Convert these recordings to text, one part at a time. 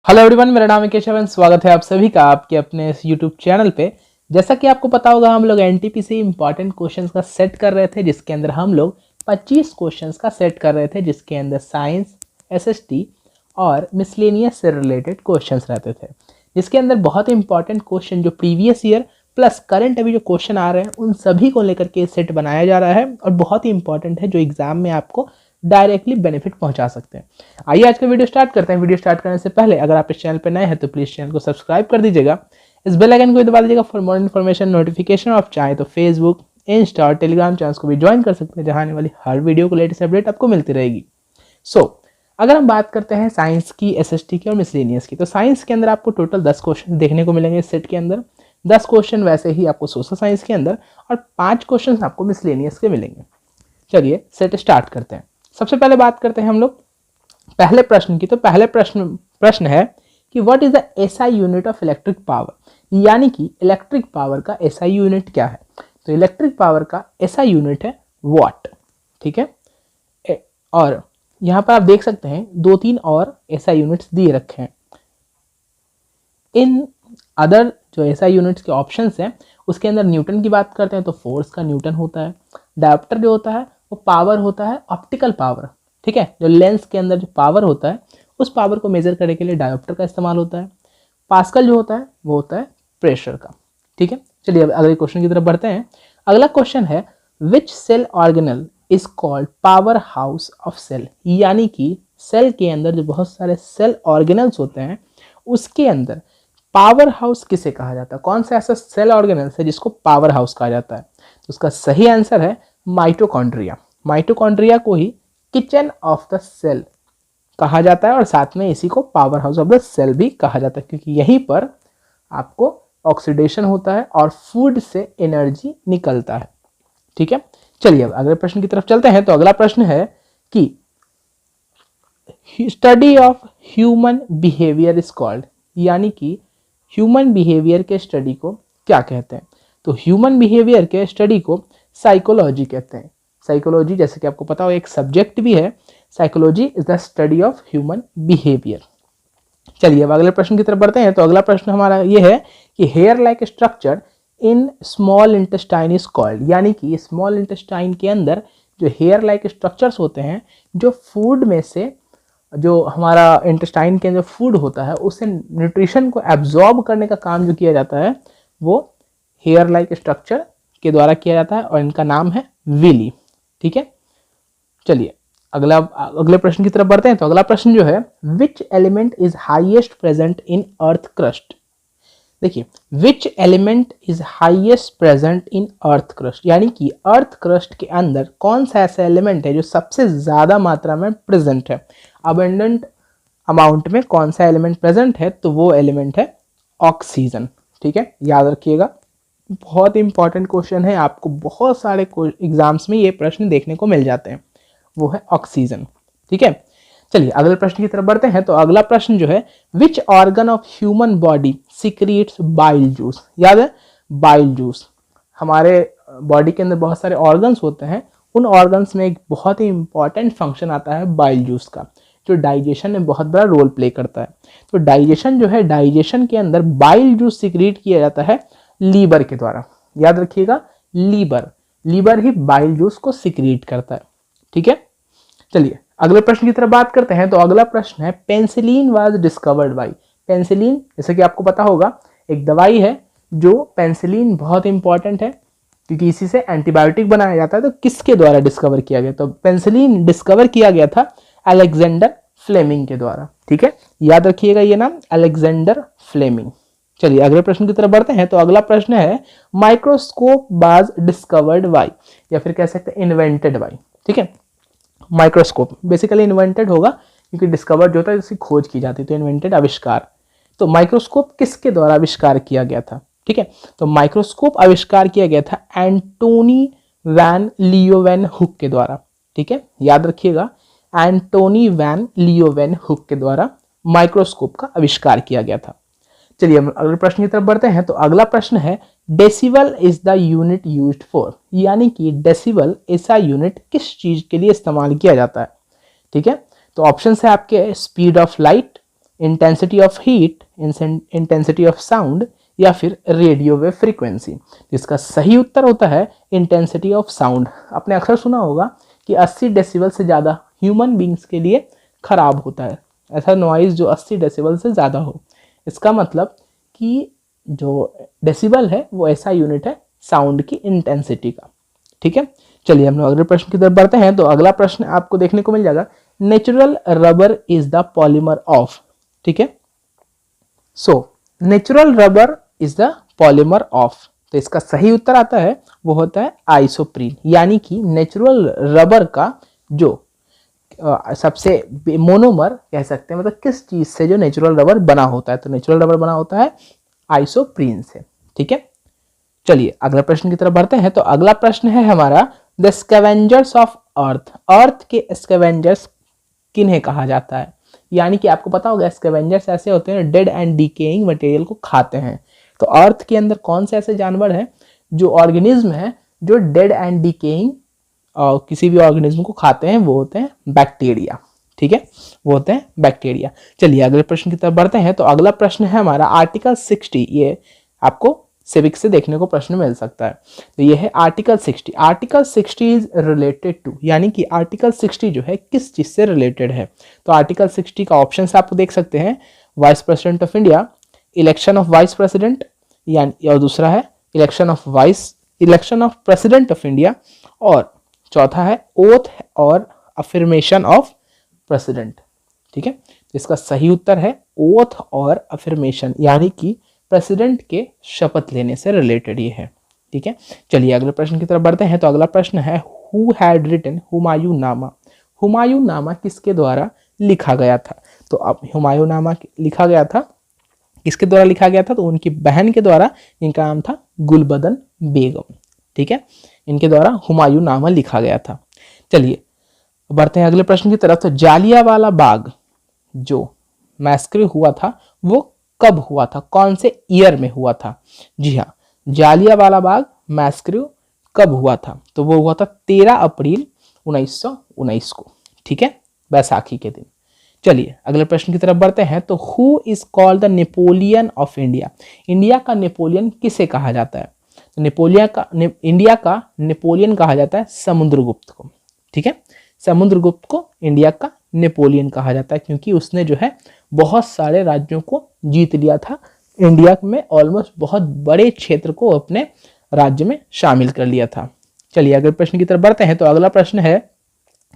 Hello everyone, मेरा नाम है केशव एंड स्वागत है आप सभी का आपके अपने इस यूट्यूब चैनल पे। जैसा कि आपको पता होगा, हम लोग एनटीपीसी इंपॉर्टेंट क्वेश्चंस का सेट कर रहे थे, जिसके अंदर हम लोग 25 क्वेश्चंस का सेट कर रहे थे, जिसके अंदर साइंस, एसएसटी और मिसलेनियस से रिलेटेड क्वेश्चंस रहते थे। जिसके अंदर बहुत इंपॉर्टेंट क्वेश्चन जो प्रीवियस ईयर प्लस करंट अभी जो क्वेश्चन आ रहे हैं उन सभी को लेकर के सेट बनाया जा रहा है और बहुत ही इंपॉर्टेंट है, जो एग्जाम में आपको डायरेक्टली बेनिफिट पहुंचा सकते हैं। आइए आज का वीडियो स्टार्ट करते हैं। वीडियो स्टार्ट करने से पहले अगर आप इस चैनल पर नए हैं तो प्लीज चैनल को सब्सक्राइब कर दीजिएगा, इस बेल आइकन को दबा दीजिएगा फॉर मोर इन्फॉर्मेशन नोटिफिकेशन। आप चाहे तो फेसबुक, इंस्टा और टेलीग्राम चैनल्स को भी ज्वाइन कर सकते हैं, जहां आने वाली हर वीडियो को लेटेस्ट अपडेट आपको मिलती रहेगी। अगर हम बात करते हैं साइंस की, एसएसटी की और मिसलेनियस की, तो साइंस के अंदर आपको टोटल 10 क्वेश्चन देखने को मिलेंगे इस सेट के अंदर। 10 क्वेश्चन वैसे ही आपको सोशल साइंस के अंदर और 5 क्वेश्चन आपको मिसलेनियस के मिलेंगे। चलिए सेट स्टार्ट करते हैं। सबसे पहले बात करते हैं हम लोग पहले प्रश्न की। तो पहले प्रश्न है कि what is the SI unit of electric power, यानी कि इलेक्ट्रिक पावर का एसआई यूनिट क्या है। तो इलेक्ट्रिक पावर का एसआई यूनिट है वाट। ठीक है, और यहां पर आप देख सकते हैं 2-3 और एसआई यूनिट्स दिए रखे हैं। इन अदर जो एसआई यूनिट्स के ऑप्शंस हैं उसके अंदर न्यूटन की बात करते हैं तो फोर्स का न्यूटन होता है। डायोप्टर जो होता है वो पावर होता है, ऑप्टिकल पावर। ठीक है, जो लेंस के अंदर जो पावर होता है उस पावर को मेजर करने के लिए डायोप्टर का इस्तेमाल होता है। पास्कल जो होता है वो होता है प्रेशर का। ठीक है, चलिए अब अगले क्वेश्चन की तरफ बढ़ते हैं। अगला क्वेश्चन है which cell organelle is called power house of cell, यानी कि सेल के अंदर जो बहुत सारे सेल ऑर्गेनल्स होते हैं उसके अंदर पावर हाउस किसे कहा जाता है। कौन सा ऐसा सेल ऑर्गेनल्स है जिसको पावर हाउस कहा जाता है। तो उसका सही आंसर है माइटोकॉन्ड्रिया। माइटोकॉन्ड्रिया को ही किचन ऑफ द सेल कहा जाता है और साथ में इसी को power house of the cell भी कहा जाता है, क्योंकि यहीं पर आपको ऑक्सीडेशन होता है और फूड से एनर्जी निकलता है। ठीक है, चलिए अब अगले प्रश्न की तरफ चलते हैं। तो अगला प्रश्न है कि study of human behaviour is called, यानी कि ह्यूमन बिहेवियर के स्टडी को क्या कहते हैं। तो ह्यूमन बिहेवियर के स्टडी को साइकोलॉजी कहते हैं। साइकोलॉजी जैसे कि आपको पता हो एक सब्जेक्ट भी है। Psychology is the study of human behaviour. चलिए अब अगले प्रश्न की तरफ बढ़ते हैं। तो अगला प्रश्न हमारा ये है कि hair like structure in small intestine is called, यानी कि स्मॉल इंटेस्टाइन के अंदर जो हेयर लाइक स्ट्रक्चर्स होते हैं, जो फूड में से जो हमारा इंटेस्टाइन के अंदर फूड होता है उसे न्यूट्रिशन को एब्जॉर्ब करने का काम जो किया जाता है वो हेयर लाइक स्ट्रक्चर के द्वारा किया जाता है और इनका नाम है विली। ठीक है, चलिए अगले प्रश्न की तरफ बढ़ते हैं। तो अगला प्रश्न जो है which element is highest present in earth crust. देखिए, which element is highest present in earth crust, यानी कि अर्थ क्रस्ट के अंदर कौन सा ऐसा एलिमेंट है जो सबसे ज्यादा मात्रा में प्रेजेंट है। अबंडेंट अमाउंट में कौन सा एलिमेंट प्रेजेंट है, तो वो एलिमेंट है ऑक्सीजन। ठीक है, याद रखिएगा, बहुत इंपॉर्टेंट क्वेश्चन है, आपको बहुत सारे एग्जाम्स में ये प्रश्न देखने को मिल जाते हैं, वो है ऑक्सीजन। ठीक है, चलिए अगले प्रश्न की तरफ बढ़ते हैं। तो अगला प्रश्न जो है which organ of human body secretes bile juice. याद है, बाइल जूस हमारे बॉडी के अंदर बहुत सारे ऑर्गन्स होते हैं, उन ऑर्गन्स में एक बहुत ही इंपॉर्टेंट फंक्शन आता है बाइल जूस का, जो डाइजेशन में बहुत बड़ा रोल प्ले करता है। तो डाइजेशन जो है, डाइजेशन के अंदर बाइल जूस सिक्रीट किया जाता है लीवर के द्वारा। याद रखिएगा, लीवर ही बाइल जूस को सिक्रीट करता है। ठीक है, चलिए अगले प्रश्न की तरफ बात करते हैं। तो अगला प्रश्न है penicillin was discovered by. Penicillin जैसे कि आपको पता होगा एक दवाई है, जो पेंसिलिन बहुत इंपॉर्टेंट है क्योंकि इसी से एंटीबायोटिक बनाया जाता है। तो किसके द्वारा डिस्कवर किया गया, तो पेंसिलिन डिस्कवर किया गया था अलेक्जेंडर फ्लेमिंग के द्वारा। ठीक है, याद रखिएगा ये नाम, अलेक्जेंडर फ्लेमिंग। चलिए अगले प्रश्न की तरफ बढ़ते हैं। तो अगला प्रश्न है माइक्रोस्कोप वाज डिस्कवर्ड बाय, या फिर कह सकते हैं इन्वेंटेड बाय। ठीक है, माइक्रोस्कोप बेसिकली इन्वेंटेड होगा क्योंकि डिस्कवर जो होता है जिसकी खोज की जाती है, तो इन्वेंटेड आविष्कार। तो माइक्रोस्कोप किसके द्वारा आविष्कार किया गया था। ठीक है, तो माइक्रोस्कोप आविष्कार किया गया था एंटोनी वैन लीयोवेनहुक के द्वारा। ठीक है, याद रखिएगा, एंटोनी वैन लीयोवेनहुक के द्वारा माइक्रोस्कोप का आविष्कार किया गया था। चलिए हम अगले प्रश्न की तरफ बढ़ते हैं। तो अगला प्रश्न है decibel is the unit used for, यानी कि डेसिबल ऐसा यूनिट किस चीज के लिए इस्तेमाल किया जाता है। ठीक है, तो ऑप्शन है आपके speed of light, intensity of heat, intensity of sound, या फिर रेडियो वेव फ्रीक्वेंसी? इसका सही उत्तर होता है इंटेंसिटी ऑफ साउंड। आपने अक्सर सुना होगा कि 80 डेसिबल से ज़्यादा ह्यूमन बींग्स के लिए खराब होता है, ऐसा नॉइज जो 80 डेसिबल से ज़्यादा हो। इसका मतलब कि जो डेसिबल है वो ऐसा यूनिट है साउंड की इंटेंसिटी का। ठीक है, चलिए हम लोग अगले प्रश्न की तरफ बढ़ते हैं। तो अगला प्रश्न आपको देखने को मिल जाएगा, natural rubber is the polymer of. ठीक है, so natural rubber is the polymer of, तो इसका सही उत्तर आता है वो होता है आइसोप्रीन। यानी कि नेचुरल रबर का जो सबसे मोनोमर कह सकते हैं, मतलब किस चीज से जो नेचुरल रबर बना होता है, तो नेचुरल रबर बना होता है आइसोप्रीन से। ठीक है, चलिए अगला प्रश्न की तरफ बढ़ते हैं। तो अगला प्रश्न है हमारा, द स्कैवेंजर्स ऑफ अर्थ। अर्थ के स्कैवेंजर्स किन्हें कहा जाता है? यानी कि आपको पता होगा स्कैवेंजर्स ऐसे होते हैं डेड एंड डिकेइंग मटेरियल को खाते हैं। तो अर्थ के अंदर कौन से ऐसे जानवर हैं जो ऑर्गेनिज्म है जो डेड एंड डिकेइंग किसी भी ऑर्गेनिज्म को खाते हैं? वो होते हैं बैक्टीरिया। ठीक है, वो होते हैं बैक्टीरिया। चलिए अगले प्रश्न की तरफ बढ़ते हैं। तो अगला प्रश्न है हमारा आर्टिकल 60। ये आपको सिविक्स से देखने को प्रश्न मिल सकता है। तो ये है article 60। Article 60 is related to, यानी कि आर्टिकल 60 जो है किस चीज से रिलेटेड है? तो आर्टिकल 60 का ऑप्शन आप देख सकते हैं, vice president of India, election of vice president, यानी और दूसरा है election of president of India, और चौथा है ओथ और अफर्मेशन ऑफ प्रेसिडेंट। ठीक है, तो इसका सही उत्तर है ओथ और अफर्मेशन, यानी कि प्रेसिडेंट के शपथ लेने से रिलेटेड ये है। ठीक है, चलिए अगले प्रश्न की तरफ बढ़ते हैं। तो अगला प्रश्न है, हु हैड रिटन हुमायूं नामा। हुमायूं नामा किसके द्वारा लिखा गया था? तो अब हुमायूं नामा लिखा गया था, किसके द्वारा लिखा गया था? तो उनकी बहन के द्वारा, इनका नाम था गुलबदन बेगम। ठीक है, इनके द्वारा हुमायूं नामा लिखा गया था। चलिए बढ़ते हैं अगले प्रश्न की तरफ। तो जालियांवाला बाग जो मैस्क्रे हुआ था वो कब हुआ था? कौन से ईयर में हुआ था? जी हाँ, जालियांवाला बाग मैस्क्रे कब हुआ था? तो वो हुआ था 13 अप्रैल 1919 को। ठीक है, बैसाखी के दिन। चलिए अगले प्रश्न की तरफ बढ़ते हैं। तो who is called the Napoleon of India. India का नेपोलियन किसे कहा जाता है? तो इंडिया का नेपोलियन कहा जाता है समुद्रगुप्त को। ठीक है, समुद्रगुप्त को इंडिया का नेपोलियन कहा जाता है, क्योंकि उसने जो है बहुत सारे राज्यों को जीत लिया था। इंडिया में ऑलमोस्ट बहुत बड़े क्षेत्र को अपने राज्य में शामिल कर लिया था। चलिए अगले प्रश्न की तरफ बढ़ते हैं। तो अगला प्रश्न है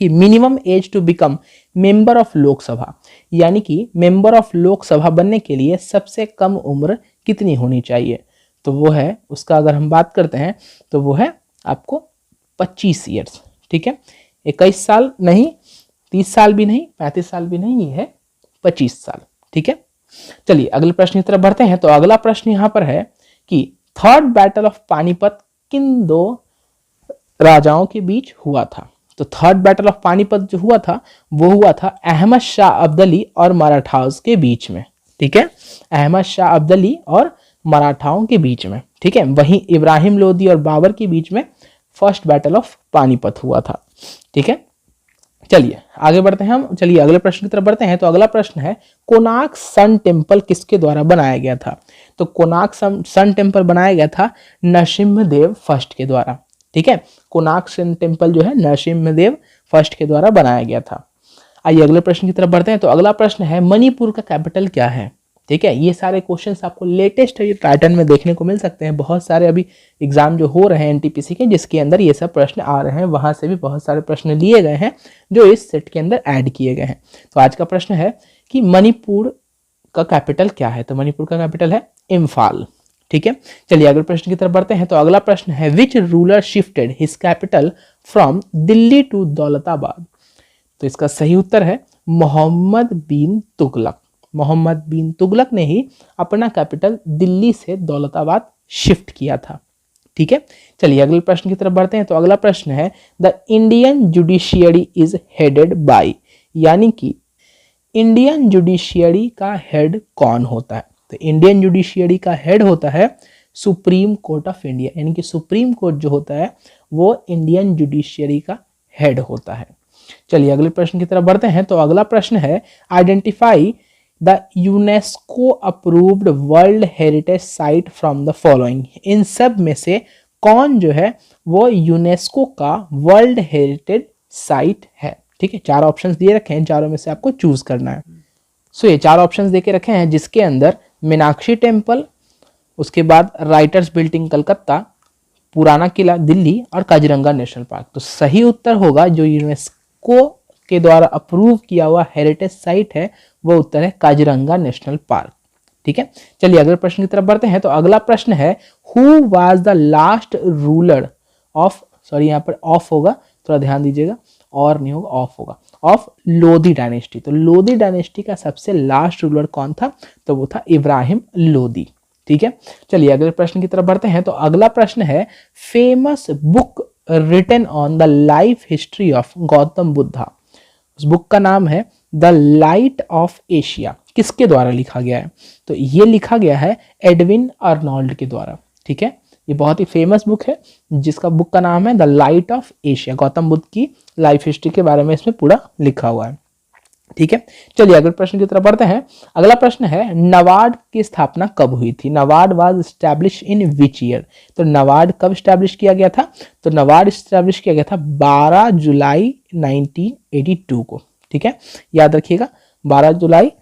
कि minimum age to become member of Lok Sabha, यानी कि मेंबर ऑफ लोकसभा बनने के लिए सबसे कम उम्र कितनी होनी चाहिए? तो वो है, उसका अगर हम बात करते हैं तो वो है आपको 25 ईयर्स। ठीक है, 21 साल नहीं, 30 साल भी नहीं, 35 साल भी नहीं, ये है 25 साल। ठीक है, चलिए अगले प्रश्न की तरफ बढ़ते हैं। तो अगला प्रश्न यहाँ पर है कि थर्ड बैटल ऑफ पानीपत किन दो राजाओं के बीच हुआ था? तो थर्ड बैटल ऑफ पानीपत जो हुआ था वो हुआ था अहमद शाह अब्दाली और मराठाओं के बीच में। ठीक है, अहमद शाह अब्दाली और मराठाओं के बीच में। ठीक है, वहीं इब्राहिम लोदी और बाबर के बीच में फर्स्ट बैटल ऑफ पानीपत हुआ था। ठीक है, चलिए आगे बढ़ते हैं हम। चलिए अगले प्रश्न की तरफ बढ़ते हैं। तो अगला प्रश्न है, कोणार्क सन टेम्पल किसके द्वारा बनाया गया था? तो कोणार्क सन टेम्पल बनाया गया था नरसिम्हदेव फर्स्ट के द्वारा। ठीक है, कोणार्क सन टेम्पल जो है नरसिम्हदेव फर्स्ट के द्वारा बनाया गया था। आइए अगले प्रश्न की तरफ बढ़ते हैं। तो अगला प्रश्न है, मणिपुर का कैपिटल क्या है? ठीक है, ये सारे क्वेश्चंस आपको लेटेस्ट पैटर्न में देखने को मिल सकते हैं। बहुत सारे अभी एग्जाम जो हो रहे हैं एनटीपीसी के, जिसके अंदर ये सब प्रश्न आ रहे हैं, वहां से भी बहुत सारे प्रश्न लिए गए हैं जो इस सेट के अंदर ऐड किए गए हैं। तो आज का प्रश्न है कि मणिपुर का कैपिटल क्या है? तो मणिपुर का कैपिटल है इम्फाल। ठीक है, चलिए अगले प्रश्न की तरफ बढ़ते हैं। तो अगला प्रश्न है, which ruler shifted his capital from Delhi to Daulatabad? तो इसका सही उत्तर है मोहम्मद बिन तुगलक। मोहम्मद बिन तुगलक ने ही अपना कैपिटल दिल्ली से दौलताबाद शिफ्ट किया था। ठीक है, चलिए अगले प्रश्न की तरफ बढ़ते हैं। तो अगला प्रश्न है, the Indian judiciary is headed by, यानी कि इंडियन जुडिशियरी का हेड कौन होता है? तो इंडियन जुडिशियरी का हेड होता है सुप्रीम कोर्ट ऑफ इंडिया, यानी कि सुप्रीम कोर्ट जो होता है वो इंडियन जुडिशियरी का हेड होता है। चलिए अगले प्रश्न की तरफ बढ़ते हैं। तो अगला प्रश्न है, identify the UNESCO approved world heritage site from the following, इन सब में से कौन जो है वो यूनेस्को का वर्ल्ड हेरिटेज साइट है। ठीक है, 4 ऑप्शंस दिए रखे हैं, चारों में से आपको चूज करना है। सो ये 4 ऑप्शंस देके रखे हैं, जिसके अंदर मीनाक्षी टेम्पल, उसके बाद राइटर्स बिल्डिंग कलकत्ता, पुराना किला दिल्ली और काजीरंगा नेशनल पार्क। तो सही उत्तर होगा जो यूनेस्को के द्वारा अप्रूव किया हुआ हेरिटेज साइट है वो उत्तर है काजीरंगा नेशनल पार्क। ठीक है, चलिए अगले प्रश्न की तरफ बढ़ते हैं। तो अगला प्रश्न है who was the last ruler of, sorry यहाँ पर ऑफ होगा, थोड़ा ध्यान दीजिएगा, और नहीं होगा, ऑफ होगा, ऑफ लोधी डायनेस्टी। तो लोधी डायनेस्टी का सबसे लास्ट रूलर कौन था, तो वो था इब्राहिम लोधी। ठीक है, चलिए अगले प्रश्न की तरफ बढ़ते हैं। तो अगला प्रश्न है famous book written on the life history of Gautam Buddha, उस बुक का नाम है द लाइट ऑफ एशिया, किसके द्वारा लिखा गया है, तो ये लिखा गया है एडविन अर्नोल्ड के द्वारा। ठीक है, ये बहुत ही फेमस बुक है जिसका बुक का नाम है the light of Asia, Gautam Buddha की लाइफ हिस्ट्री के बारे में इसमें पूरा लिखा हुआ है। ठीक है, चलिए अगले प्रश्न की तरफ बढ़ते हैं। अगला प्रश्न है नवाड की स्थापना कब हुई थी, NABARD was establish in which year, तो नवाड कब एस्टैब्लिश किया गया था, तो नवाड एस्टैब्लिश किया गया था 12 जुलाई 1982 को। ठीक है, याद रखिएगा 12 जुलाई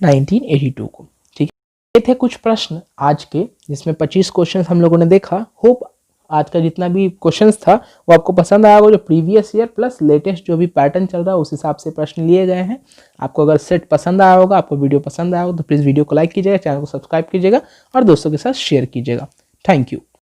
1982 को। ठीक है, ये थे कुछ प्रश्न आज के, जिसमें 25 क्वेश्चन हम लोगों ने देखा। होप आज का जितना भी क्वेश्चंस था वो आपको पसंद आया होगा। जो प्रीवियस ईयर प्लस लेटेस्ट जो भी पैटर्न चल रहा है उस हिसाब से प्रश्न लिए गए हैं। आपको अगर सेट पसंद आया होगा, आपको वीडियो पसंद आया होगा, तो प्लीज़ वीडियो को लाइक कीजिएगा, चैनल को सब्सक्राइब कीजिएगा और दोस्तों के साथ शेयर कीजिएगा। Thank you.